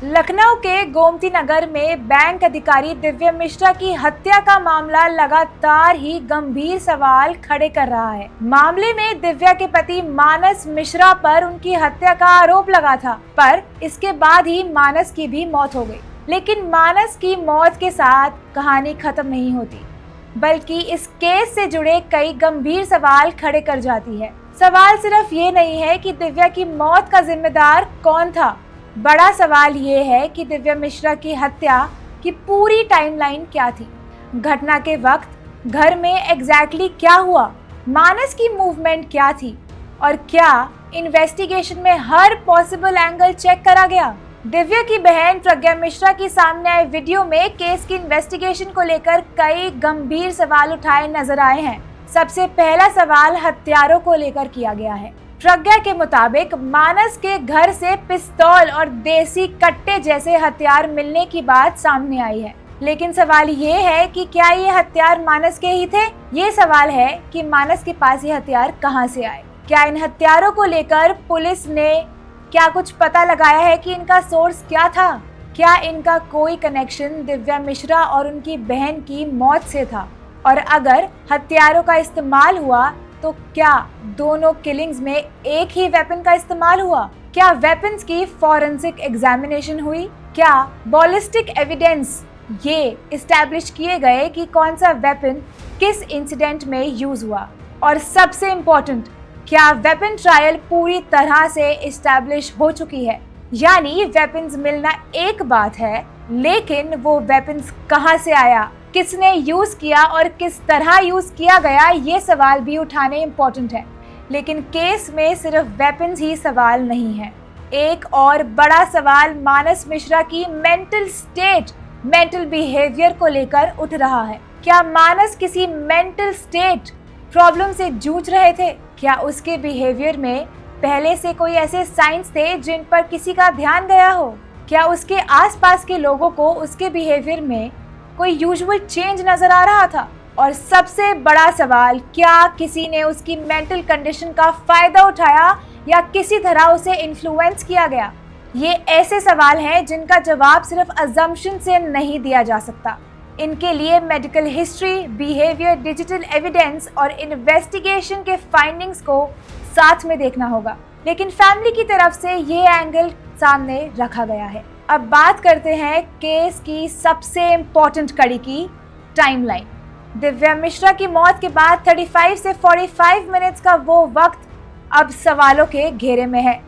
लखनऊ के गोमती नगर में बैंक अधिकारी दिव्या मिश्रा की हत्या का मामला लगातार ही गंभीर सवाल खड़े कर रहा है। मामले में दिव्या के पति मानस मिश्रा पर उनकी हत्या का आरोप लगा था, पर इसके बाद ही मानस की भी मौत हो गई। लेकिन मानस की मौत के साथ कहानी खत्म नहीं होती, बल्कि इस केस से जुड़े कई गंभीर सवाल खड़े कर जाती है। सवाल सिर्फ ये नहीं है कि दिव्या की मौत का जिम्मेदार कौन था, बड़ा सवाल ये है कि दिव्या मिश्रा की हत्या की पूरी टाइमलाइन क्या थी। घटना के वक्त घर में एग्जैक्टली क्या हुआ, मानस की मूवमेंट क्या थी और क्या इन्वेस्टिगेशन में हर पॉसिबल एंगल चेक करा गया। दिव्या की बहन प्रज्ञा मिश्रा की सामने आए वीडियो में केस की इन्वेस्टिगेशन को लेकर कई गंभीर सवाल उठाए नजर आए हैं। सबसे पहला सवाल हत्यारों को लेकर किया गया है। प्रज्ञा के मुताबिक मानस के घर से पिस्तौल और देसी कट्टे जैसे हथियार मिलने की बात सामने आई है, लेकिन सवाल ये है कि क्या ये हथियार मानस के ही थे। ये सवाल है कि मानस के पास ये हथियार कहां से आए। क्या इन हथियारों को लेकर पुलिस ने क्या कुछ पता लगाया है कि इनका सोर्स क्या था। क्या इनका कोई कनेक्शन दिव्या मिश्रा और उनकी बहन की मौत से था, और अगर हथियारों का इस्तेमाल हुआ तो क्या दोनों किलिंग्स में एक ही वेपन का इस्तेमाल हुआ। क्या वेपन्स की फॉरेंसिक एग्जामिनेशन हुई। क्या बॉलिस्टिक एविडेंस ये इस्टेब्लिश किए गए कि कौन सा वेपन किस इंसिडेंट में यूज हुआ। और सबसे इम्पोर्टेंट, क्या वेपन ट्रायल पूरी तरह से इस्टेब्लिश हो चुकी है। यानी वेपन्स मिलना एक बात है, लेकिन वो वेपन्स कहाँ से आया, किसने यूज किया और किस तरह यूज किया गया, ये सवाल भी उठाने इम्पोर्टेंट है। लेकिन केस में सिर्फ वेपन्स ही सवाल नहीं है। एक और बड़ा सवाल मानस मिश्रा की मेंटल स्टेट, मेंटल बिहेवियर को लेकर उठ रहा है। क्या मानस किसी मेंटल स्टेट प्रॉब्लम से जूझ रहे थे। क्या उसके बिहेवियर में पहले से कोई ऐसे साइंस थे जिन पर किसी का ध्यान गया हो। क्या उसके आसपास के लोगों को उसके बिहेवियर में कोई यूजुअल चेंज नजर आ रहा था। और सबसे बड़ा सवाल, क्या किसी ने उसकी मेंटल कंडीशन का फायदा उठाया या किसी तरह उसे इन्फ्लुएंस किया गया। ये ऐसे सवाल हैं जिनका जवाब सिर्फ अजम्पशन से नहीं दिया जा सकता। इनके लिए medical history, behaviour, digital evidence और इन्वेस्टिगेशन के फाइंडिंग्स को साथ में देखना होगा। लेकिन फैमिली की तरफ से ये एंगल सामने रखा गया है। अब बात करते हैं केस की सबसे इम्पोर्टेंट कड़ी की, टाइमलाइन। दिव्या मिश्रा की मौत के बाद 35 से 45 मिनट्स का वो वक्त अब सवालों के घेरे में है।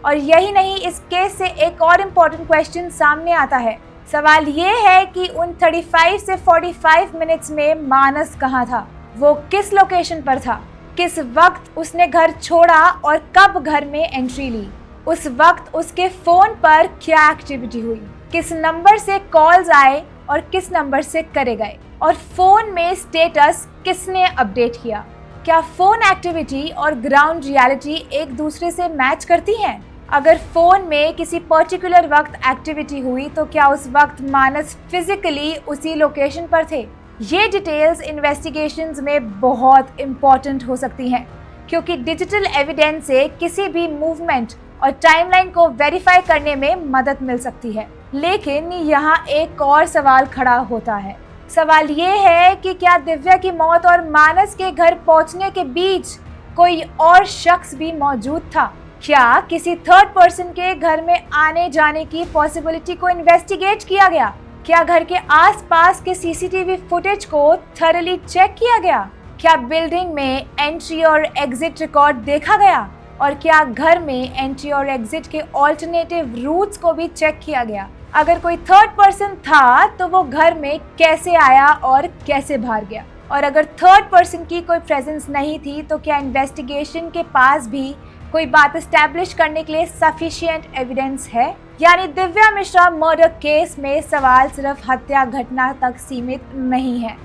और यही नहीं, इस केस से एक और इम्पोर्टेंट क्वेश्चन सामने आता है। सवाल ये है कि उन 35 से 45 मिनट्स में मानस कहाँ था, वो किस लोकेशन पर था, किस वक्त उसने घर छोड़ा और कब घर में एंट्री ली, उस वक्त उसके फोन पर क्या एक्टिविटी हुई, किस नंबर से कॉल्स आए और किस नंबर से करे गए, और फोन में स्टेटस किसने अपडेट किया। क्या फोन एक्टिविटी और ग्राउंड रियलिटी एक दूसरे से मैच करती हैं? अगर फोन में किसी पर्टिकुलर वक्त एक्टिविटी हुई तो क्या उस वक्त मानस फिजिकली उसी लोकेशन पर थे। ये डिटेल्स इन्वेस्टिगेशंस में बहुत इम्पॉर्टेंट हो सकती हैं, क्योंकि डिजिटल एविडेंस से किसी भी मूवमेंट और टाइमलाइन को वेरीफाई करने में मदद मिल सकती है। लेकिन यहाँ एक और सवाल खड़ा होता है। सवाल ये है कि क्या दिव्या की मौत और मानस के घर पहुँचने के बीच कोई और शख्स भी मौजूद था। क्या किसी थर्ड पर्सन के घर में आने जाने की पॉसिबिलिटी को इन्वेस्टिगेट किया गया। क्या घर के आसपास के सीसीटीवी फुटेज को थरली चेक किया गया। क्या बिल्डिंग में एंट्री और एग्जिट रिकॉर्ड देखा गया, और क्या घर में एंट्री और एग्जिट के ऑल्टरनेटिव रूट्स को भी चेक किया गया। अगर कोई थर्ड पर्सन था तो वो घर में कैसे आया और कैसे बाहर गया, और अगर थर्ड पर्सन की कोई प्रेजेंस नहीं थी तो क्या इन्वेस्टिगेशन के पास भी कोई बात एस्टैब्लिश करने के लिए सफिशिएंट एविडेंस है। यानी दिव्या मिश्रा मर्डर केस में सवाल सिर्फ हत्या घटना तक सीमित नहीं है।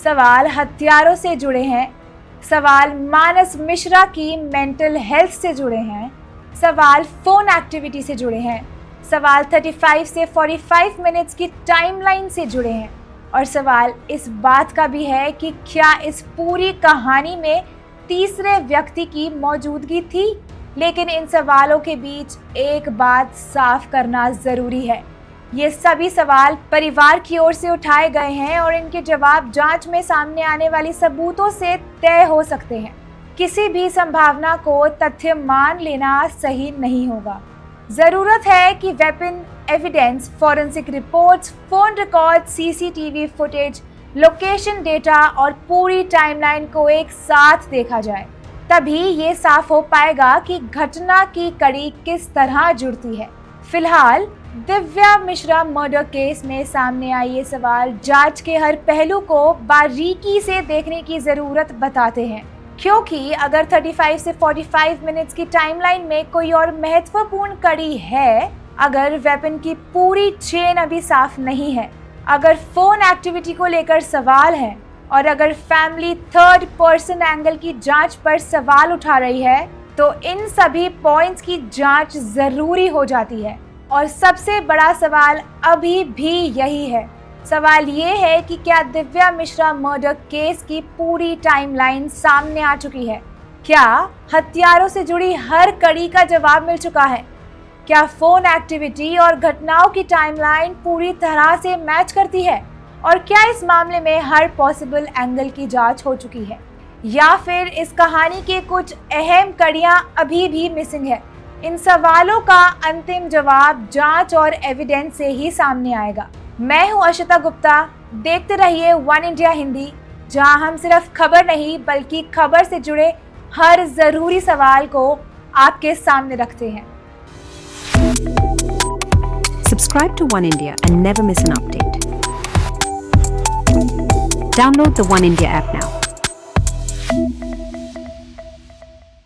सवाल हथियारों से जुड़े हैं, सवाल मानस मिश्रा की मेंटल हेल्थ से जुड़े हैं, सवाल फोन एक्टिविटी से जुड़े हैं, सवाल 35 से 45 मिनट्स की टाइमलाइन से जुड़े हैं, और सवाल इस बात का भी है कि क्या इस पूरी कहानी में तीसरे व्यक्ति की मौजूदगी थी। लेकिन इन सवालों के बीच एक बात साफ करना जरूरी है ये सभी सवाल परिवार की ओर से उठाए गए हैं और इनके जवाब जांच में सामने आने वाली सबूतों से तय हो सकते हैं। किसी भी संभावना को तथ्य मान लेना सही नहीं होगा। जरूरत है कि weapon evidence, forensic reports, phone record, CCTV footage, location data और पूरी टाइमलाइन को एक साथ देखा जाए। तभी ये साफ हो पाएगा कि घटना की कड़ी किस तरह जुड़ती है। फिलहाल दिव्या मिश्रा मर्डर केस में सामने आए ये सवाल जांच के हर पहलू को बारीकी से देखने की जरूरत बताते हैं, क्योंकि अगर 35 से 45 मिनट्स की टाइमलाइन में कोई और महत्वपूर्ण कड़ी है, अगर वेपन की पूरी चेन अभी साफ नहीं है, अगर फोन एक्टिविटी को लेकर सवाल है और अगर फैमिली थर्ड पर्सन एंगल की जांच पर सवाल उठा रही है, तो इन सभी पॉइंट्स की जांच जरूरी हो जाती है। और सबसे बड़ा सवाल अभी भी यही है। सवाल ये है कि क्या दिव्या मिश्रा मर्डर केस की पूरी टाइमलाइन सामने आ चुकी है? क्या हत्यारों से जुड़ी हर कड़ी का जवाब मिल चुका है? क्या फोन एक्टिविटी और घटनाओं की टाइमलाइन पूरी तरह से मैच करती है? और क्या इस मामले में हर पॉसिबल एंगल की जांच हो चुकी है, या फिर इस कहानी के कुछ अहम कड़ियां अभी भी मिसिंग है? इन सवालों का अंतिम जवाब जांच और एविडेंस से ही सामने आएगा। मैं हूं अर्शिता गुप्ता। देखते रहिए वन इंडिया हिंदी, जहां हम सिर्फ खबर नहीं बल्कि खबर से जुड़े हर जरूरी सवाल को आपके सामने रखते हैं। Subscribe to One India and never miss an update. Download the One India app now.